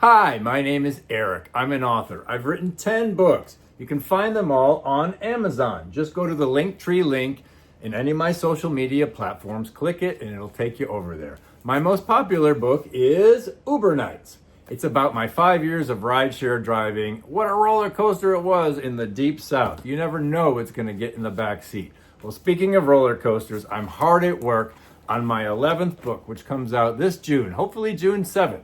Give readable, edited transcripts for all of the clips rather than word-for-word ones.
Hi, my name is Eric. I'm an author. I've written 10 books. You can find them all on Amazon. Just go to the Linktree link in any of my social media platforms, click it, and it'll take you over there. My most popular book is Uber Nights. It's about my 5 years of rideshare driving. What a roller coaster it was in the deep south. You never know what's going to get in the back seat. Well, speaking of roller coasters, I'm hard at work on my 11th book, which comes out this June, hopefully June 7th.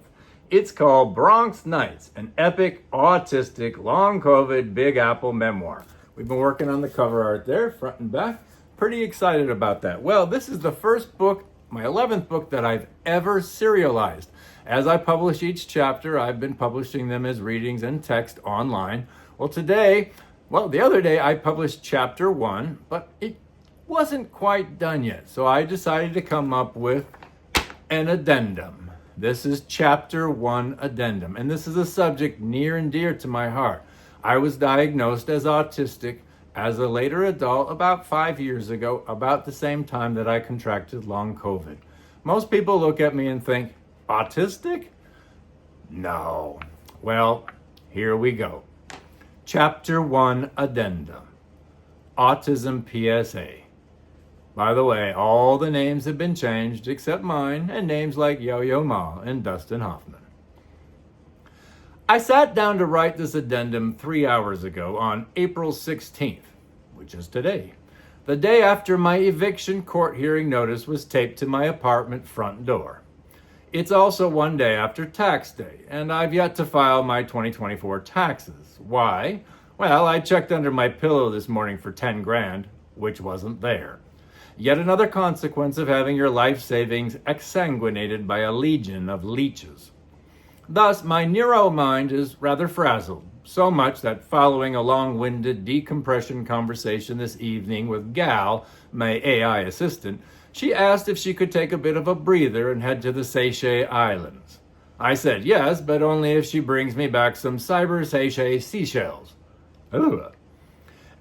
It's called BRONX NIGHTS, an epic, autistic, long COVID, Big Apple memoir. We've been working on the cover art there, front and back. Pretty excited about that. Well, this is the first book, my 11th book, that I've ever serialized. As I publish each chapter, I've been publishing them as readings and text online. The other day I published chapter 1, but it wasn't quite done yet. So I decided to come up with an addendum. This is chapter 1 addendum, and this is a subject near and dear to my heart. I was diagnosed as autistic as a later adult about 5 years ago, about the same time that I contracted long COVID. Most people look at me and think, autistic? No. Well, here we go. Chapter 1 addendum. Autism PSA. By the way, all the names have been changed except mine and names like Yo-Yo Ma and Dustin Hoffman. I sat down to write this addendum 3 hours ago on April 16th, which is today, the day after my eviction court hearing notice was taped to my apartment front door. It's also one day after tax day, and I've yet to file my 2024 taxes. Why? Well, I checked under my pillow this morning for 10 grand, which wasn't there. Yet another consequence of having your life savings exsanguinated by a legion of leeches. Thus, my neuro mind is rather frazzled, so much that following a long-winded decompression conversation this evening with Gal, my AI assistant, she asked if she could take a bit of a breather and head to the Seychelles Islands. I said yes, but only if she brings me back some cyber Seychelles seashells. Ugh.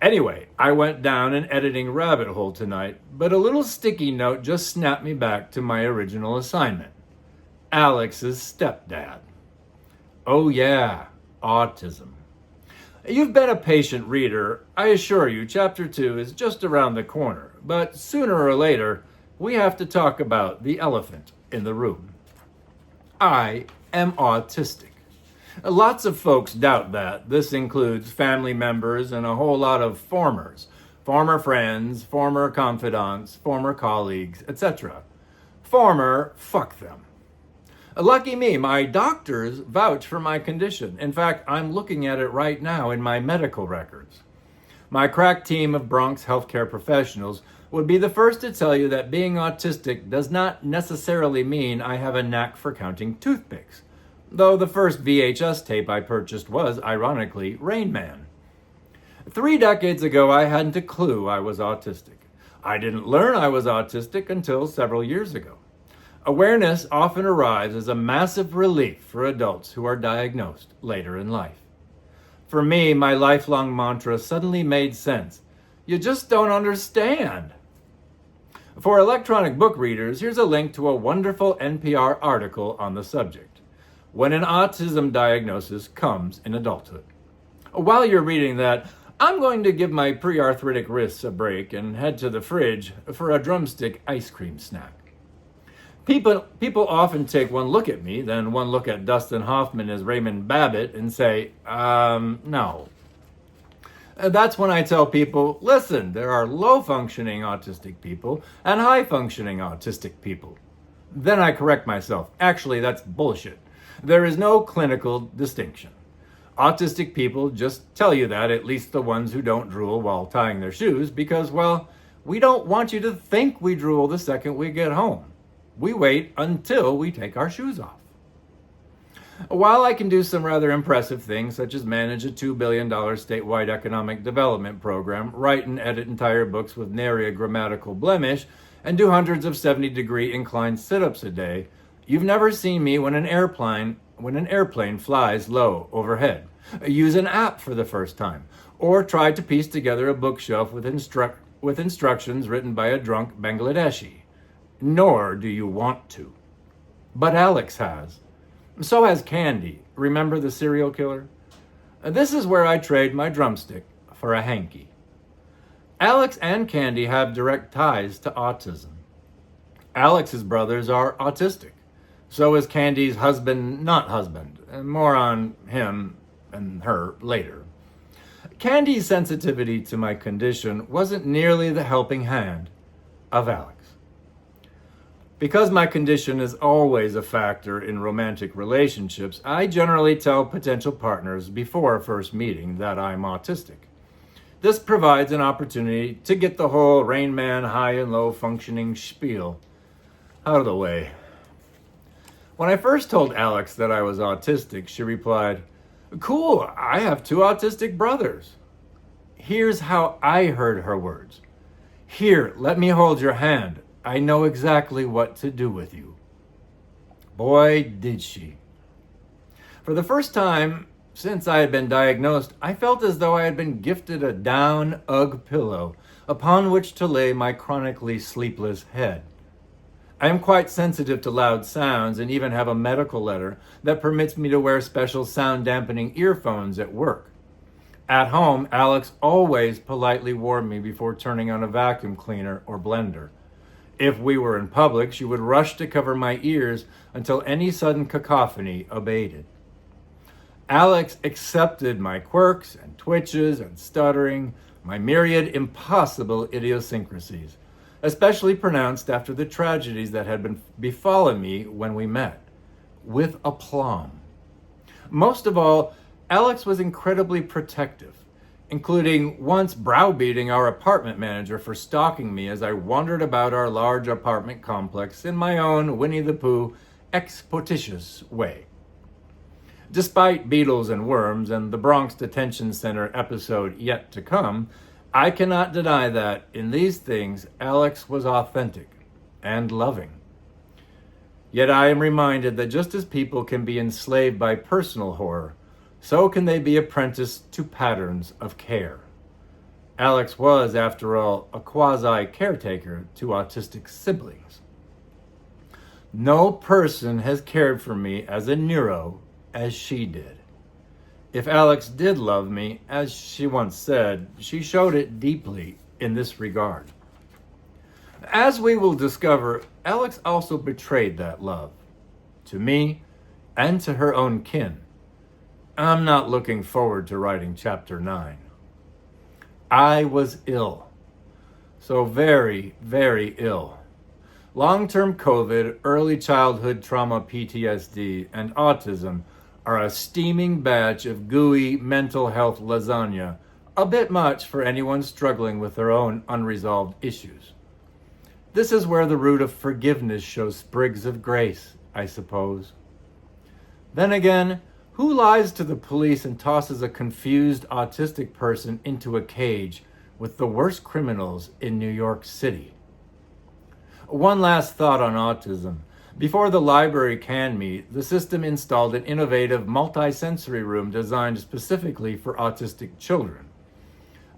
Anyway, I went down an editing rabbit hole tonight, but a little sticky note just snapped me back to my original assignment. Alex's stepdad. Oh yeah, autism. You've been a patient reader. I assure you, chapter 2 is just around the corner, but sooner or later, we have to talk about the elephant in the room. I am autistic. Lots of folks doubt that. This includes family members and a whole lot of formers, former friends, former confidants, former colleagues, etc. Former, fuck them. Lucky me, my doctors vouch for my condition. In fact, I'm looking at it right now in my medical records. My crack team of Bronx healthcare professionals would be the first to tell you that being autistic does not necessarily mean I have a knack for counting toothpicks. Though the first VHS tape I purchased was, ironically, Rain Man. 3 decades ago, I hadn't a clue I was autistic. I didn't learn I was autistic until several years ago. Awareness often arrives as a massive relief for adults who are diagnosed later in life. For me, my lifelong mantra suddenly made sense. You just don't understand. For electronic book readers, here's a link to a wonderful NPR article on the subject. When an autism diagnosis comes in adulthood. While you're reading that, I'm going to give my pre-arthritic wrists a break and head to the fridge for a drumstick ice cream snack. People often take one look at me, then one look at Dustin Hoffman as Raymond Babbitt and say, no. That's when I tell people, listen, there are low-functioning autistic people and high-functioning autistic people. Then I correct myself. Actually, that's bullshit. There is no clinical distinction. Autistic people just tell you that, at least the ones who don't drool while tying their shoes, because, well, we don't want you to think we drool the second we get home. We wait until we take our shoes off. While I can do some rather impressive things, such as manage a $2 billion statewide economic development program, write and edit entire books with nary a grammatical blemish, and do hundreds of 70-degree inclined sit-ups a day, you've never seen me when an airplane flies low overhead, use an app for the first time, or try to piece together a bookshelf with instructions written by a drunk Bangladeshi. Nor do you want to. But Alex has. So has Candy. Remember the serial killer? This is where I trade my drumstick for a hanky. Alex and Candy have direct ties to autism. Alex's brothers are autistic. So is Candy's not husband. More on him and her later. Candy's sensitivity to my condition wasn't nearly the helping hand of Alex. Because my condition is always a factor in romantic relationships, I generally tell potential partners before a first meeting that I'm autistic. This provides an opportunity to get the whole Rain Man high and low functioning spiel out of the way. When I first told Alex that I was autistic, she replied, "Cool, I have 2 autistic brothers." Here's how I heard her words. "Here, let me hold your hand. I know exactly what to do with you." Boy, did she. For the first time since I had been diagnosed, I felt as though I had been gifted a down Ugg pillow upon which to lay my chronically sleepless head. I am quite sensitive to loud sounds and even have a medical letter that permits me to wear special sound dampening earphones at work. At home, Alex always politely warned me before turning on a vacuum cleaner or blender. If we were in public, she would rush to cover my ears until any sudden cacophony abated. Alex accepted my quirks and twitches and stuttering, my myriad impossible idiosyncrasies, especially pronounced after the tragedies that had befallen me when we met, with aplomb. Most of all, Alex was incredibly protective, including once browbeating our apartment manager for stalking me as I wandered about our large apartment complex in my own Winnie the Pooh expeditious way. Despite beetles and worms and the Bronx Detention Center episode yet to come, I cannot deny that, in these things, Alex was authentic and loving. Yet I am reminded that just as people can be enslaved by personal horror, so can they be apprenticed to patterns of care. Alex was, after all, a quasi-caretaker to autistic siblings. No person has cared for me as a neuro as she did. If Alex did love me, as she once said, she showed it deeply in this regard. As we will discover, Alex also betrayed that love, to me and to her own kin. I'm not looking forward to writing chapter 9. I was ill. So very, very ill. Long-term COVID, early childhood trauma PTSD, and autism are a steaming batch of gooey mental health lasagna, a bit much for anyone struggling with their own unresolved issues. This is where the root of forgiveness shows sprigs of grace, I suppose. Then again, who lies to the police and tosses a confused autistic person into a cage with the worst criminals in New York City? One last thought on autism. Before the library canned me, the system installed an innovative multi-sensory room designed specifically for autistic children.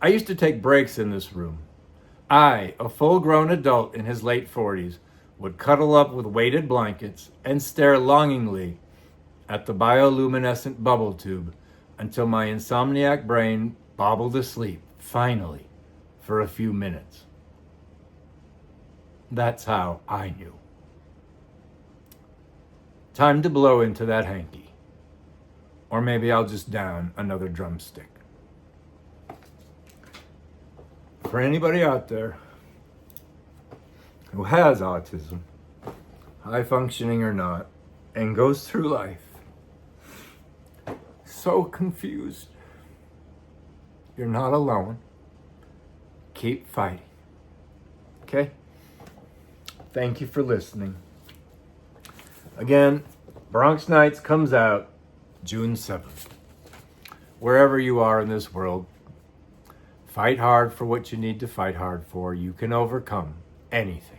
I used to take breaks in this room. I, a full-grown adult in his late 40s, would cuddle up with weighted blankets and stare longingly at the bioluminescent bubble tube until my insomniac brain bobbled asleep, finally, for a few minutes. That's how I knew. Time to blow into that hanky. Or maybe I'll just down another drumstick. For anybody out there who has autism, high functioning or not, and goes through life so confused, you're not alone. Keep fighting. Okay? Thank you for listening. Again, Bronx Nights comes out June 7th. Wherever you are in this world, fight hard for what you need to fight hard for. You can overcome anything.